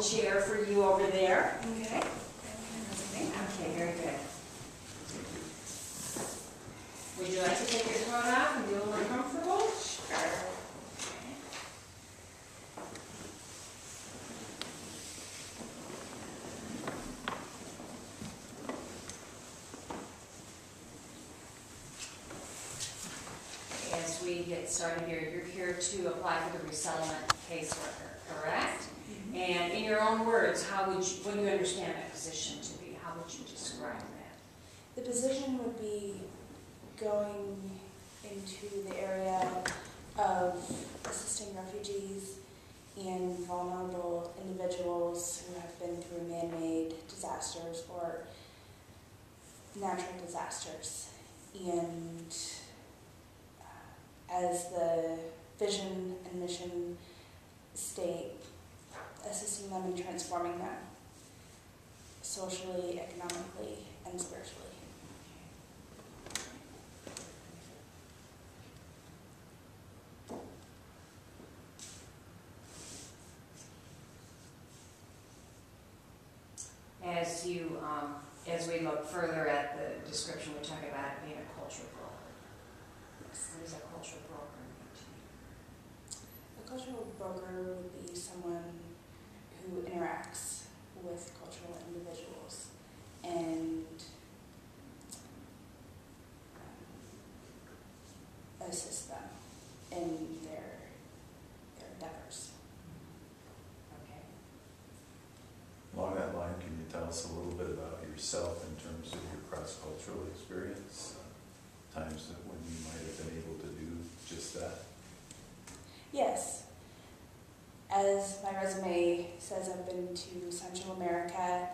chair for you over there. Okay. Okay, very good. Would you like to take your coat off and be a little more comfortable? Sure. As we get started here, you're here to apply for the resettlement caseworker, correct? Mm-hmm. And in your own words, how would you, when you understand that position to be, how would you describe that? The position would be going into the area of assisting refugees and vulnerable individuals who have been through man-made disasters or natural disasters. And as the vision and mission state, assisting them in transforming them socially, economically, and spiritually. As we look further at the description, we talk about it being a cultural broker. What does a cultural broker mean to you? A cultural broker would be someone who interacts with cultural individuals and assist them in their endeavors. Okay. Along that line, can you tell us a little bit about yourself in terms of your cross-cultural experience? Times that when you might have been able to do just that? Yes. As my resume says, I've been to Central America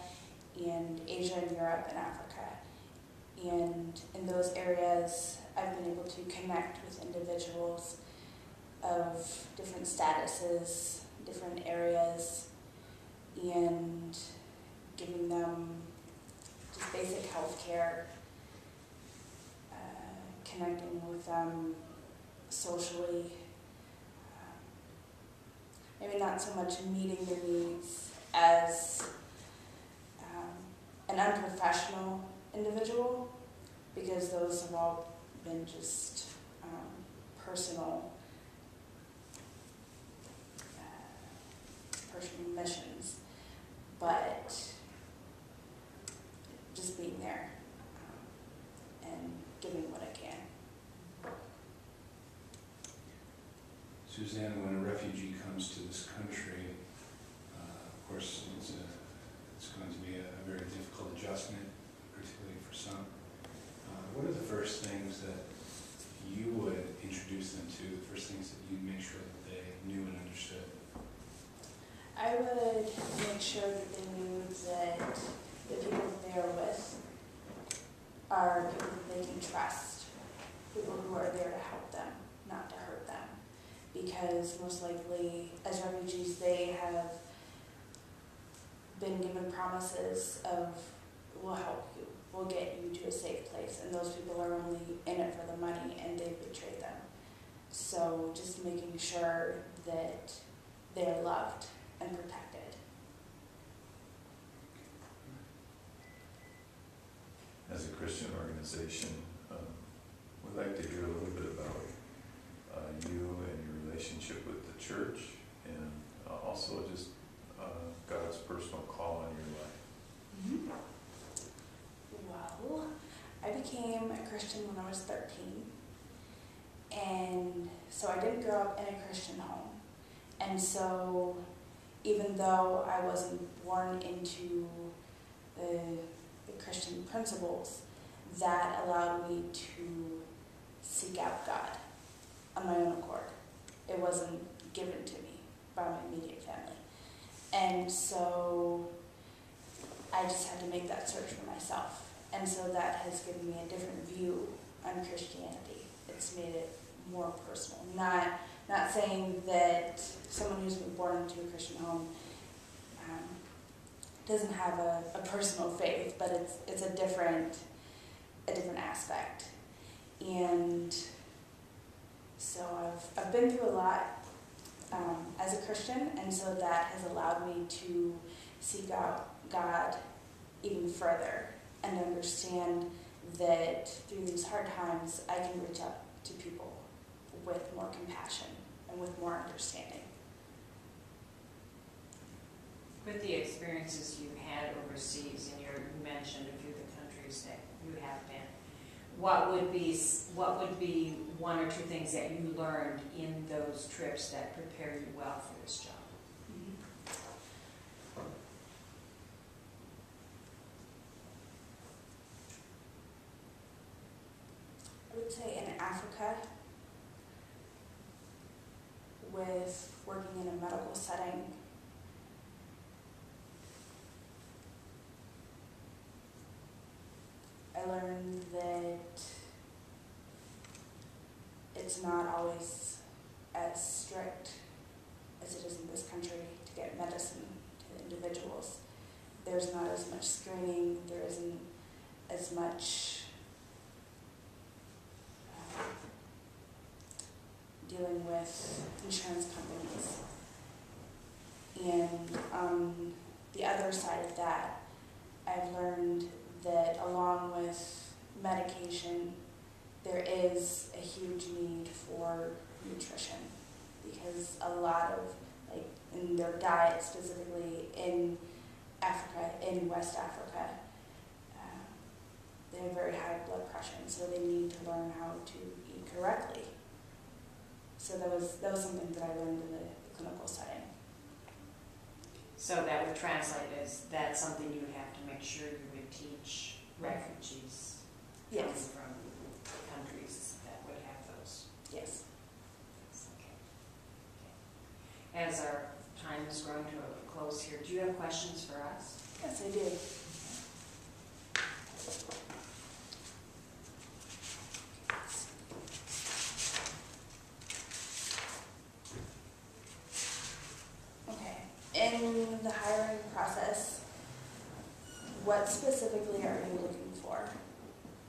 and Asia and Europe and Africa. And in those areas, I've been able to connect with individuals of different statuses, different areas, and giving them just basic health care, connecting with them socially, maybe not so much meeting their needs as an unprofessional individual, because those have all been just personal missions, but just being there and giving what I can. Suzanne, when a refugee comes to this country, of course, it's going to be a very difficult adjustment, particularly for some. What are the first things that you would introduce them to, the first things that you'd make sure that they knew and understood? I would make sure that they knew that the people that they are with are people that they can trust, people who are there to help them, not to hurt them. Because most likely, as refugees, they have been given promises of, we'll help you, we'll get you to a safe place, and those people are only in it for the money, and they've betrayed them. So just making sure that they're loved and protected. As a Christian organization, we'd like to hear a little bit about you and your relationship with the church, and also just God's personal call on your life. Well, I became a Christian when I was 13, and so I didn't grow up in a Christian home. And so even though I wasn't born into the Christian principles, that allowed me to seek out God on my own accord. It wasn't given to me by my immediate family. And so I just had to make that search for myself. And so that has given me a different view on Christianity. It's made it more personal. Not saying that someone who's been born into a Christian home doesn't have a personal faith, but it's a different aspect. And so I've been through a lot, as a Christian, and so that has allowed me to seek out God even further and understand that through these hard times I can reach out to people with more compassion and with more understanding. With the experiences you had overseas, and you mentioned a few of the countries that you have been, what would be one or two things that you learned in those trips that prepare you well for this job? I would say in Africa, with working in a medical setting, I learned that it's not always as strict as it is in this country to get medicine to individuals. There's not as much screening, there isn't as much dealing with insurance companies. And on the other side of that, I've learned that along with medication, there is a huge need for nutrition, because a lot of, like, in their diet, specifically in Africa, in West Africa, they have very high blood pressure, and so they need to learn how to eat correctly. So that was something that I learned in the clinical setting. So that would translate as that's something you would have to make sure you would teach refugees coming Yes. from countries that would have those. Yes. Okay. As our time is growing to a close here, do you have questions for us? Yes, I do. Okay. In the hiring process, what specifically are you looking for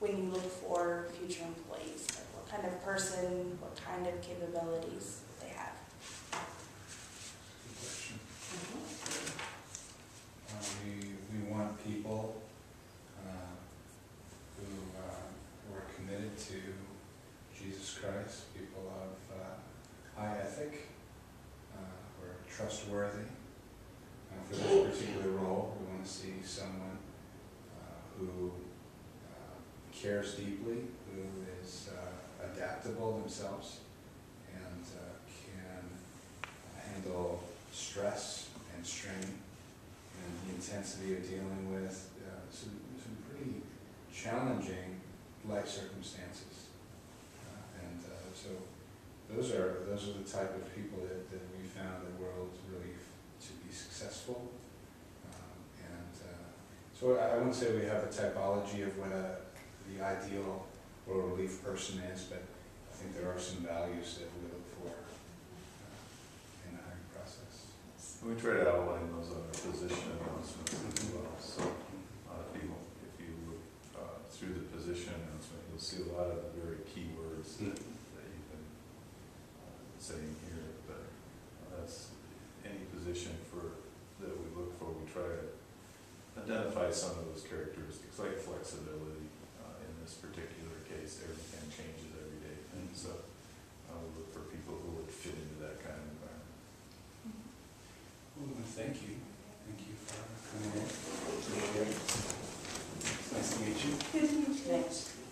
when you look for future employees? Like, what kind of person, what kind of capabilities they have? Good question. We want people who are committed to Jesus Christ, people of high ethic, who are trustworthy. For this particular role, we want to see someone who cares deeply, who is adaptable themselves, and can handle stress and strain and the intensity of dealing with some pretty challenging life circumstances. So those are the type of people that we found the world really to be successful. So I wouldn't say we have a typology of what the ideal world relief person is, but I think there are some values that we look for in the hiring process. We try to outline those on our position announcements as well. So if you look through the position announcement, you'll see a lot of the very key words that you've been saying here. But that's any position that we look for. We try to identify some of those characteristics, like flexibility. In this particular case, everything changes every day, and so we look for people who would fit into that kind of environment. Well, thank you. Thank you for coming in. It's nice to meet you. Good to meet you. Thanks.